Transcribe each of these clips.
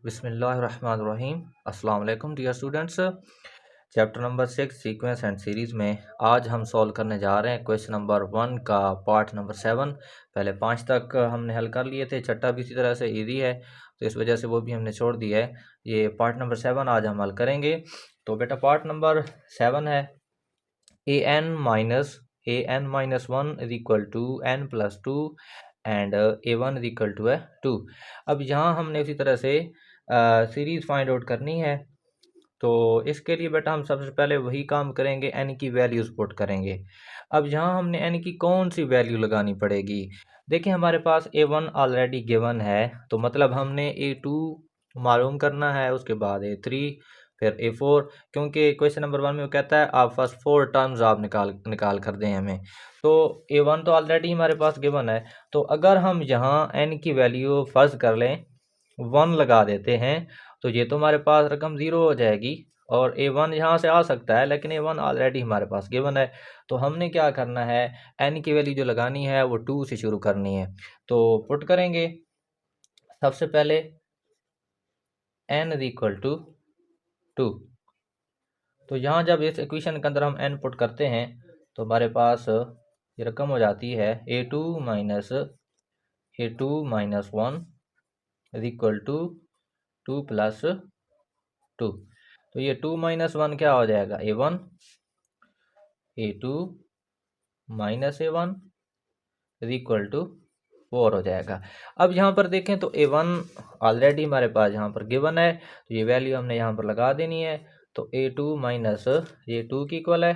बिस्मिल्लाहिर्रहमानिर्रहीम। अस्सलाम वालेकुम dear students. Chapter number 6 sequence and series में आज हम सॉल्व करने जा रहे हैं क्वेश्चन नंबर 1 का पार्ट नंबर 7। पहले 5 तक हमने हल कर लिए थे, छठा भी इसी तरह से ईजी है तो इस वजह से वो भी हमने छोड़ दिया है। ये पार्ट नंबर 7 आज हम हल करेंगे। तो बेटा पार्ट नंबर 7 है a n-1 is equal to n+2 and a1 is equal to 2। अब यहाँ हमने उसी तरह से सीरीज़ फाइंड आउट करनी है। तो इसके लिए बेटा हम सबसे पहले वही काम करेंगे, n की वैल्यूज़ पुट करेंगे। अब यहाँ हमने n की कौन सी वैल्यू लगानी पड़ेगी। देखिए हमारे पास a1 ऑलरेडी गिवन है, तो मतलब हमने a2 मालूम करना है, उसके बाद a3 फिर a4, क्योंकि क्वेश्चन नंबर 1 में वो कहता है आप फर्स्ट 4 टर्म्स आप निकाल कर दें हमें। तो a1 तो ऑलरेडी हमारे पास गिवन है, तो अगर हम यहाँ n की वैल्यू फर्ज कर लें 1 लगा देते हैं तो ये तो हमारे पास रकम 0 हो जाएगी और a1 यहाँ से आ सकता है, लेकिन a1 ऑलरेडी हमारे पास गिवन है। तो हमने क्या करना है, n की वैल्यू जो लगानी है वो 2 से शुरू करनी है। तो पुट करेंगे सबसे पहले n इज इक्वल टू 2। तो यहाँ जब इस इक्वेशन के अंदर हम n पुट करते हैं तो हमारे पास ये रकम हो जाती है a2 minus 1 is equal to 2 plus 2। तो ये 2 माइनस 1 क्या हो जाएगा, a1, a2 minus a1 is equal to 4 हो जाएगा। अब यहाँ पर देखें तो a1 ऑलरेडी हमारे पास यहाँ पर गिवन है, तो ये वैल्यू हमने यहाँ पर लगा देनी है। तो a2 माइनस ये 2 की इक्वल है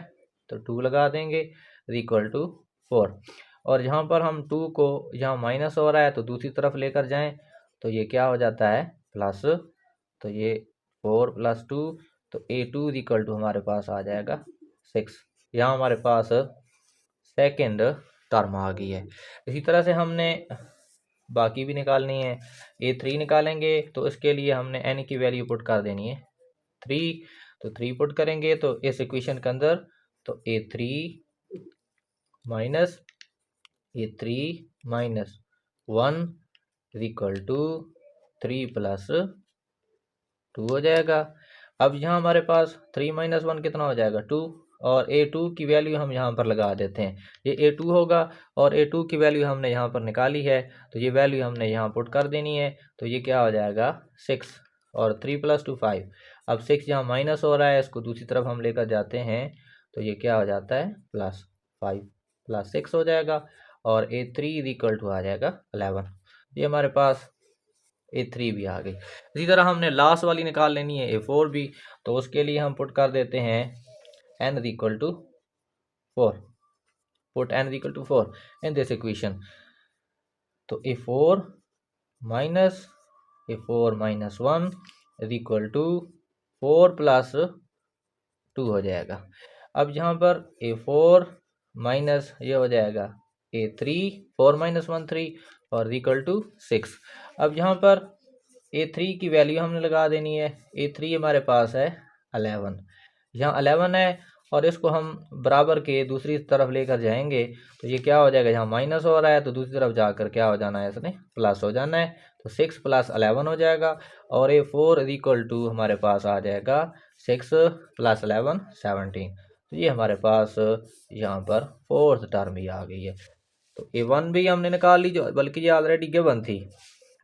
तो 2 लगा देंगे इज इक्वल टू 4। और यहाँ पर हम 2 को यहाँ माइनस हो रहा है तो दूसरी तरफ लेकर जाएं तो ये क्या हो जाता है प्लस। तो ये 4 प्लस 2, तो a2 इज इक्वल टू हमारे पास आ जाएगा 6। यहाँ हमारे पास सेकेंड टर्म आ गई है। इसी तरह से हमने बाकी भी निकालनी है। a3 निकालेंगे तो इसके लिए हमने n की वैल्यू पुट कर देनी है 3। तो 3 पुट करेंगे तो इस इक्वेशन के अंदर तो a3 minus 1 is equal to 3 plus 2 हो जाएगा। अब यहाँ हमारे पास 3 माइनस 1 कितना हो जाएगा 2, और a2 की वैल्यू हम यहाँ पर लगा देते हैं, ये a2 होगा और a2 की वैल्यू हमने यहाँ पर निकाली है तो ये वैल्यू हमने यहाँ पुट कर देनी है। तो ये क्या हो जाएगा 6 और 3 प्लस 2 5। अब 6 यहाँ माइनस हो रहा है, इसको दूसरी तरफ हम लेकर जाते हैं तो ये क्या हो जाता है प्लस 5 प्लस 6 हो जाएगा और a3 इज इक्वल टू आ जाएगा 11। ये हमारे पास a3 भी आ गई। इसी तरह हमने लास्ट वाली निकाल लेनी है a4 भी, तो उसके लिए हम पुट कर देते हैं n is equal to 4। put n is equal to 4 in this equation। तो a4 minus 1 is equal to 4 plus 2 हो जाएगा। अब यहाँ पर a4 माइनस ये हो जाएगा a3, 4 minus 1 3 और इक्वल टू 6। अब यहाँ पर a3 की वैल्यू हमने लगा देनी है। a3 हमारे पास है 11, यहाँ 11 है और इसको हम बराबर के दूसरी तरफ लेकर जाएंगे तो ये क्या हो जाएगा, यहाँ माइनस हो रहा है तो दूसरी तरफ जाकर क्या हो जाना है, इसने प्लस हो जाना है। तो 6 प्लस 11 हो जाएगा और a4 इज इक्वल टू हमारे पास आ जाएगा 6 प्लस 11 17। तो ये हमारे पास यहाँ पर फोर्थ टर्म ही आ गई है। तो a1 भी हमने निकाल ली, जो बल्कि ये ऑलरेडी गिवन थी।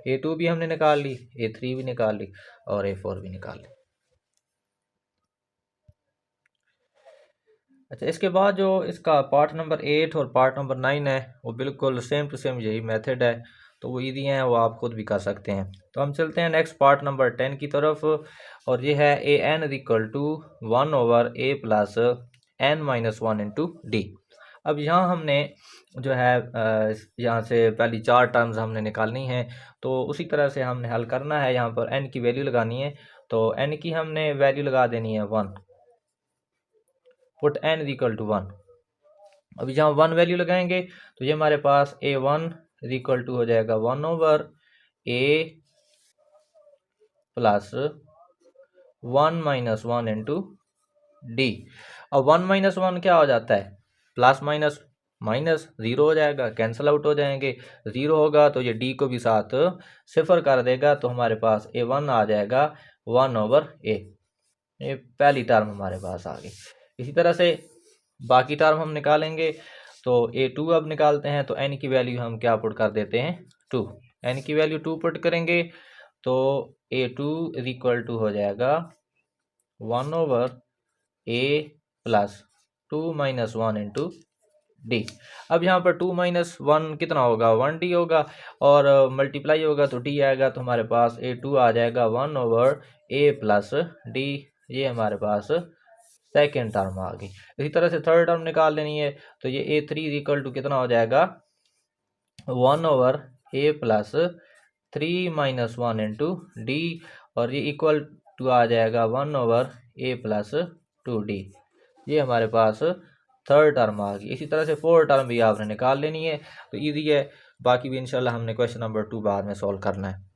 a2 भी हमने निकाल ली, a3 भी निकाल ली और a4 भी निकाल ली। अच्छा, इसके बाद जो इसका पार्ट नंबर 8 और पार्ट नंबर 9 है वो बिल्कुल सेम टू सेम यही मेथड है, तो वो ईजी हैं, वो आप खुद भी कर सकते हैं। तो हम चलते हैं नेक्स्ट पार्ट नंबर 10 की तरफ, और ये है a n is equal to 1 over a plus n minus 1 into d. अब यहाँ हमने जो है यहाँ से पहली 4 टर्म्स हमने निकालनी है, तो उसी तरह से हमने हल करना है। यहाँ पर n की वैल्यू लगानी है, तो n की हमने वैल्यू लगा देनी है 1। Put n is equal to 1। अभी जहाँ 1 वैल्यू लगाएंगे तो ये हमारे पास a1 इज इक्वल टू हो जाएगा 1 over a plus 1 minus 1 into d. अब 1 माइनस 1 क्या हो जाता है, प्लस माइनस माइनस ज़ीरो हो जाएगा, कैंसिल आउट हो जाएंगे, ज़ीरो होगा तो ये डी को भी साथ सिफर कर देगा, तो हमारे पास A1 आ जाएगा 1/a। ये पहली टर्म हमारे पास आ गई। इसी तरह से बाकी टर्म हम निकालेंगे। तो A2 अब निकालते हैं, तो n की वैल्यू हम क्या पुट कर देते हैं 2, n की वैल्यू 2 पुट करेंगे तो A2 इज इक्वल टू हो जाएगा 1/a प्लस 2 - 1 इंटू डी। अब यहाँ पर 2 - 1 कितना होगा 1d होगा, और मल्टीप्लाई होगा तो d आएगा, तो हमारे पास A2 आ जाएगा 1/a प्लस d। ये हमारे पास सेकेंड टर्म आ गई। इसी तरह से थर्ड टर्म निकाल लेनी है, तो ये A3 इक्वल टू कितना हो जाएगा 1/a प्लस 3 - 1 इंटू डी, और ये इक्वल टू आ जाएगा 1/a प्लस 2d। ये हमारे पास थर्ड टर्म आ गई। इसी तरह से फोर्थ टर्म भी आपने निकाल लेनी है, तो ईजी है। बाकी भी इंशाल्लाह हमने क्वेश्चन नंबर 2 बाद में सॉल्व करना है।